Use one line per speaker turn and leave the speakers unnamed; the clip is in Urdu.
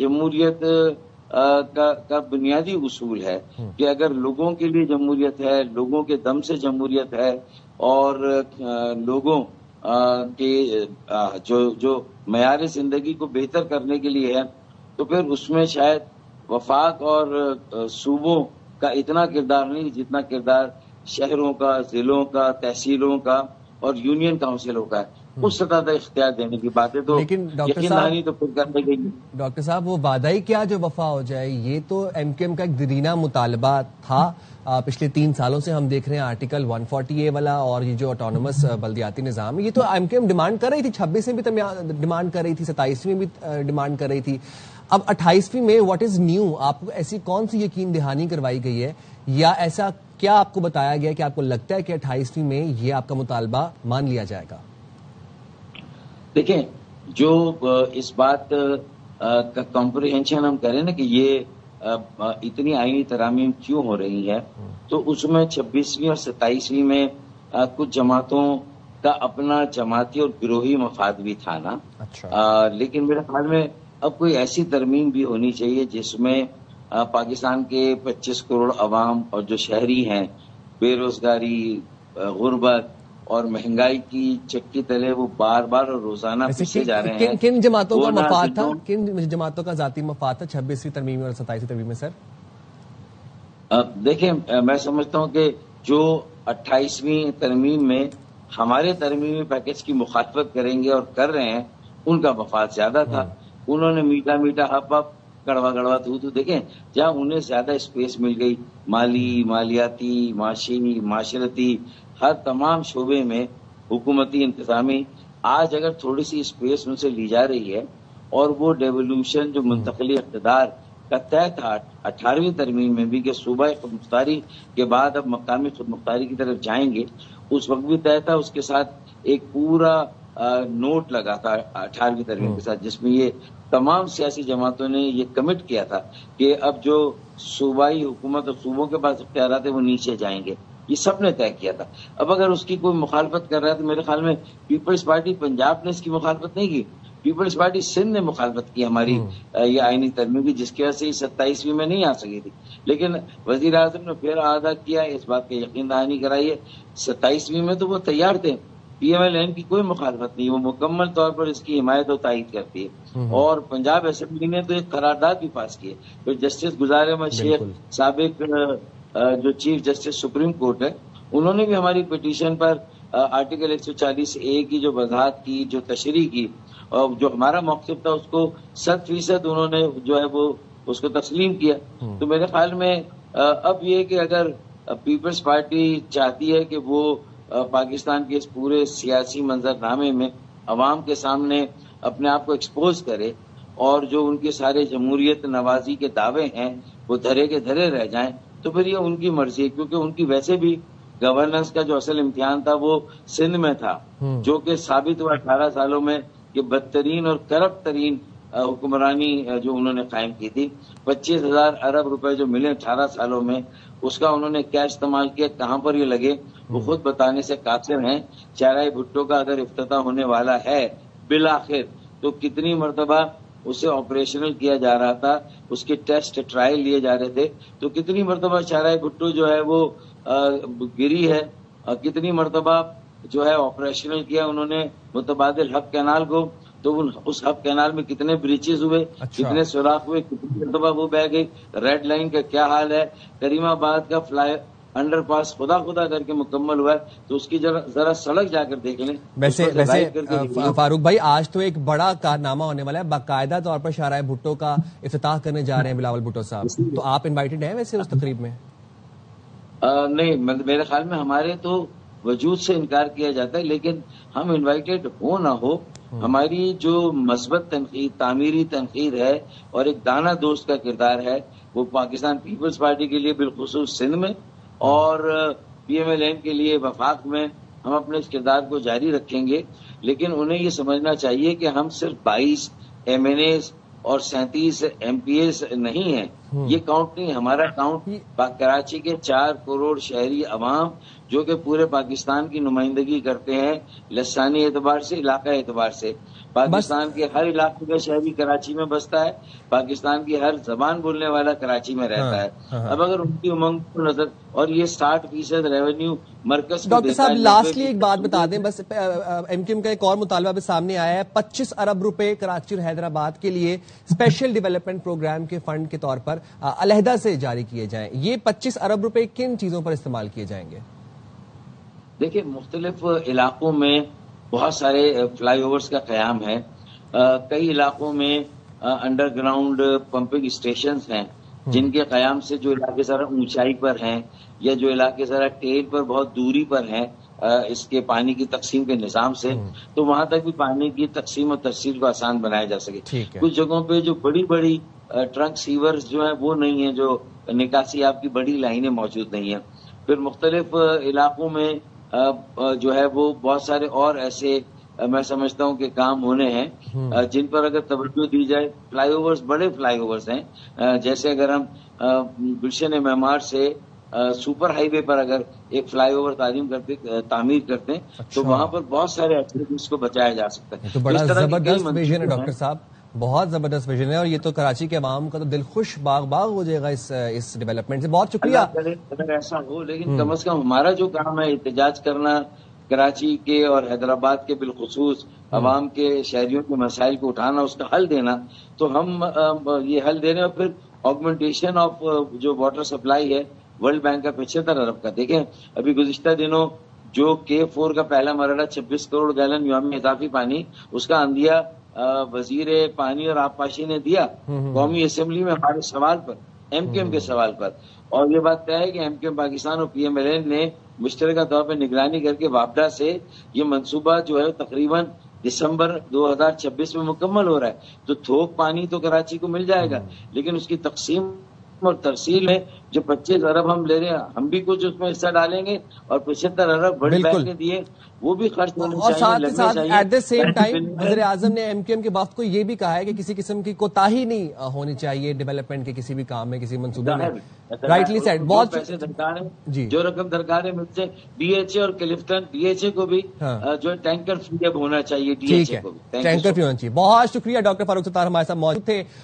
جمہوریت کا بنیادی اصول ہے کہ اگر لوگوں کے لیے جمہوریت ہے، لوگوں کے دم سے جمہوریت ہے، اور لوگوں کے جو معیار زندگی کو بہتر کرنے کے لیے ہے، تو پھر اس میں شاید وفاق اور صوبوں کا اتنا کردار نہیں جتنا کردار شہروں کا، ضلعوں کا، تحصیلوں کا اور یونین کاؤنسلوں کا ہے۔ اس سطح تک اختیار دینے کی باتیں تو
لیکن ڈاکٹر
یقیناً تو پھر کرنے گئی۔
ڈاکٹر صاحب وہ وعدہ ہی کیا جو وفا ہو جائے، یہ تو ایم کیو ایم کا ایک دیرینہ مطالبہ تھا۔ پچھلے 3 سالوں سے ہم دیکھ رہے ہیں آرٹیکل 140A والا اور یہ جو آٹونومس بلدیاتی نظام ہے، یہ تو ایم کیو ایم ڈیمانڈ کر رہی تھی، 26 میں بھی ڈیمانڈ کر رہی تھی، 27 میں بھی ڈیمانڈ کر رہی تھی۔ اب 28ویں میں واٹ از نیو؟ آپ کو ایسی کون سی یقین دہانی کروائی گئی ہے، یا ایسا کیا آپ کو بتایا گیا کہ آپ کو لگتا ہے کہ 28ویں میں یہ آپ کا مطالبہ مان لیا جائے گا؟
دیکھیں، جو اس بات کا کمپریہنشن ہم کریں نا کہ یہ اتنی آئینی ترامیم کیوں ہو رہی ہے، تو اس میں 26ویں اور 27ویں میں کچھ جماعتوں کا اپنا جماعتی اور گروہی مفاد بھی تھا نا۔ لیکن میرے خیال میں اب کوئی ایسی ترمیم بھی ہونی چاہیے جس میں پاکستان کے 25 کروڑ عوام اور جو شہری ہیں، بے روزگاری، غربت اور مہنگائی کی چکی تلے وہ بار بار اور روزانہ پیچھے جا رہے ہیں۔
کن جماعتوں کا مفاد تھا، کن جماعتوں کا ذاتی مفاد تھا 26ویں ترمیم اور 27ویں ترمیم میں؟ سر
دیکھیں، میں سمجھتا ہوں کہ جو 28ویں ترمیم میں ہمارے ترمیمی پیکج کی مخالفت کریں گے اور کر رہے ہیں، ان کا مفاد زیادہ تھا۔ انہوں نے میٹھا میٹھا ہپ ہپ، کڑوا کڑوا تو دیکھیں، جہاں انہیں زیادہ اسپیس مل گئی مالی، مالیاتی، معاشی، معاشرتی، ہر تمام شعبے میں، حکومتی، انتظامی، آج اگر تھوڑی سی اسپیس ان سے لی جا رہی ہے اور وہ ڈیولوشن جو منتقلی اقتدار کا طے تھا 18ویں ترمیم میں بھی کہ صوبہ خود مختاری کے بعد اب مقامی خود مختاری کی طرف جائیں گے، اس وقت بھی طے تھا، اس کے ساتھ ایک پورا نوٹ لگا تھا 18ویں ترمیم کے ساتھ، جس میں یہ تمام سیاسی جماعتوں نے یہ کمٹ کیا تھا کہ اب جو صوبائی حکومت اور صوبوں کے پاس اختیارات ہیں وہ نیچے جائیں گے، یہ سب نے طے کیا تھا۔ اب اگر اس کی کوئی مخالفت کر رہا ہے تو میرے خیال میں پیپلز پارٹی پنجاب نے اس کی مخالفت نہیں کی، پیپلز پارٹی سندھ نے مخالفت کی ہماری یہ آئینی ترمیم کی، جس کی وجہ سے یہ 27ویں میں نہیں آ سکی تھی۔ لیکن وزیر اعظم نے پھر اعادہ کیا، اس بات کی یقین دہانی کرائی ہے، 27ویں میں تو وہ تیار تھے، پی ایم ایل این کی کوئی مخالفت نہیں، وہ مکمل طور پر اس کی حمایت و تائید کرتی ہے۔ اور پنجاب اسمبلی نے تو ایک قرارداد بھی پاس کی ہے۔ پھر جسٹس گزار احمد شیخ، سابق جو چیف جسٹس سپریم کورٹ ہے، انہوں نے بھی ہماری پٹیشن پر آرٹیکل 140A کی جو وضاحت کی، جو تشریح کی، اور جو ہمارا موقف تھا اس کو 100% انہوں نے جو ہے وہ اس کو تسلیم کیا۔ تو میرے خیال میں اب یہ کہ اگر پیپلز پارٹی چاہتی ہے کہ وہ پاکستان کے اس پورے سیاسی منظرنامے میں عوام کے سامنے اپنے آپ کو ایکسپوز کرے اور جو ان کے سارے جمہوریت نوازی کے دعوے ہیں وہ دھرے کے دھرے رہ جائیں، تو پھر یہ ان کی مرضی ہے، کیونکہ ان کی ویسے بھی گورننس کا جو اصل امتحان تھا وہ سندھ میں تھا، جو کہ ثابت ہوا 18 سالوں میں کہ بدترین اور کرپٹ ترین حکمرانی جو انہوں نے قائم کی تھی۔ 25,000 ارب روپے جو ملے 18 سالوں میں، اس کا انہوں نے کیا استعمال کیا، کہاں پر یہ لگے، وہ خود بتانے سے قاصر ہیں۔ چارائے بھٹو کا اگر افتتاح ہونے والا ہے بالآخر، تو کتنی مرتبہ اسے آپریشنل کیا جا رہا تھا، اس کے ٹیسٹ ٹرائل لیے جا رہے تھے، تو کتنی مرتبہ چارائے بھٹو جو ہے وہ گری ہے، کتنی مرتبہ جو ہے آپریشنل کیا انہوں نے متبادل حق کینال کو، تو اس حق کینال میں کتنے بریچز ہوئے، کتنے سوراخ ہوئے، کتنی مرتبہ وہ بہ گئی، ریڈ لائن کا کیا حال ہے، کریم آباد کا فلائی انڈر پاس خدا کر کے مکمل ہوا ہے، تو اس کی ذرا سڑک جا کر دیکھ لیں۔
ویسے فاروق بھائی، آج تو ایک بڑا کارنامہ ہونے والا ہے، باقاعدہ طور پر شاہراہ بھٹو کا افتتاح کرنے جا رہے ہیں بلاول بھٹو صاحب، تو آپ انوائٹڈ ہیں ویسے اس تقریب میں؟
نہیں، میرے خیال میں ہمارے تو وجود سے انکار کیا جاتا ہے، لیکن ہم انوائٹڈ ہو نہ ہو، ہماری جو مثبت تنقید، تعمیری تنقید ہے اور ایک دانا دوست کا کردار ہے، وہ پاکستان پیپلز پارٹی کے لیے بالخصوص سندھ میں اور پی ایم ایل این کے لیے وفاق میں ہم اپنے اس کردار کو جاری رکھیں گے۔ لیکن انہیں یہ سمجھنا چاہیے کہ ہم صرف 22 ایم این ایز اور 37 ایم پی ایز نہیں ہیں، یہ کاؤنٹ نہیں، ہمارا کاؤنٹ کراچی کے 4 کروڑ شہری عوام جو کہ پورے پاکستان کی نمائندگی کرتے ہیں لسانی اعتبار سے، علاقہ اعتبار سے. پاکستان کے ہر علاقے کا شہری کراچی میں بستا ہے، پاکستان کی ہر زبان بولنے والا کراچی میں رہتا ہے. اب اگر ان کی امنگ کو نظر، اور یہ 60% ریونیو مرکز کو
ڈاکٹر صاحب لاسٹلی ایک بات بتا دیں بس، ایم کیو ایم کا ایک اور مطالبہ بھی سامنے آیا ہے، 25 ارب روپے کراچی اور حیدرآباد کے لیے اسپیشل ڈیولپمنٹ پروگرام کے فنڈ کے طور پر علیحدہ سے جاری کیے جائیں. یہ 25 ارب روپے کن چیزوں پر استعمال کیے جائیں گے؟
دیکھیں، مختلف علاقوں میں بہت سارے فلائی اوورز کا قیام ہے. کئی علاقوں میں انڈر گراؤنڈ پمپنگ اسٹیشنز ہیں جن کے قیام سے جو علاقے ذرا اونچائی پر ہیں یا جو علاقے ذرا ٹیل پر بہت دوری پر ہیں اس کے پانی کی تقسیم کے نظام سے، تو وہاں تک بھی پانی کی تقسیم اور ترسیل کو آسان بنایا جا سکے. کچھ جگہوں پہ جو بڑی بڑی ٹرنک سیورز جو ہیں وہ نہیں ہیں، جو نکاسی آپ کی بڑی لائنیں موجود نہیں ہیں. پھر مختلف علاقوں میں جو ہے وہ بہت سارے اور ایسے میں سمجھتا ہوں کہ کام ہونے ہیں جن پر اگر توجہ دی جائے. فلائی اوورز بڑے فلائی اوورز ہیں، جیسے اگر ہم گلشن معمار سے سپر ہائی وے پر اگر ایک فلائی اوور تعمیر کرتے ہیں تو وہاں پر بہت سارے ایکٹیویٹیز کو بچایا جا سکتا ہے.
تو بڑا زبردست ویژن ہے ڈاکٹر صاحب، بہت زبردست ویژن ہے، اور یہ تو کراچی کے عوام کا تو دل خوش باغ باغ ہو جائے گا اس ڈیولپمنٹ سے. بہت شکریہ.
اگر ایسا ہو، لیکن کم از کم ہمارا جو کام ہے احتجاج کرنا، کراچی کے اور حیدرآباد کے بالخصوص عوام کے شہریوں کے مسائل کو اٹھانا، اس کا حل دینا، تو ہم یہ حل دے رہے ہیں. اور پھر آگمنٹیشن آف جو واٹر سپلائی ہے ورلڈ بینک کا 75 ارب کا. دیکھیں ابھی گزشتہ دنوں جو K4 کا پہلا مرحلہ 26 کروڑ گیلن یومی اضافی پانی، اس کا عندیہ وزیر پانی اور آبپاشی نے دیا قومی اسمبلی میں ہمارے سوال پر، ایم کیو ایم کے سوال پر. اور یہ بات طے ہے کہ ایم کیو ایم پاکستان اور پی ایم ایل این نے مشترکہ طور پر نگرانی کر کے وابڈا سے یہ منصوبہ جو ہے تقریباً دسمبر 2026 میں مکمل ہو رہا ہے. تو تھوک پانی تو کراچی کو مل جائے گا، لیکن اس کی تقسیم اور ترسیل میں جو 25 ارب ہم لے رہے ہیں، ہم بھی کچھ اس میں حصہ ڈالیں گے، اور 75 ارب ورلڈ بینک نے دیے وہ بھی خرچ ہونے چاہیے.
اور ساتھ ہی ساتھ ایٹ دا سیم ٹائم وزیر اعظم نے ایم کیو ایم کے وفد کو یہ بھی کہا ہے کہ کسی قسم کی کوتاہی نہیں ہونی چاہیے ڈیولپمنٹ کے کسی بھی کام میں، کسی منصوبے میں. Rightly said. بہت
پیسے درکار ہیں، جو رقم درکار ہے مجھ سے ڈی ایچ اے اور کلفٹن ڈی ایچ اے کو بھی جو ٹینکر فری اب ہونا چاہیے، ڈی ایچ اے کو بھی
ٹینکر فری ہونا چاہیے. بہت شکریہ ڈاکٹر فاروق ستار ہمارے ساتھ موجود تھے.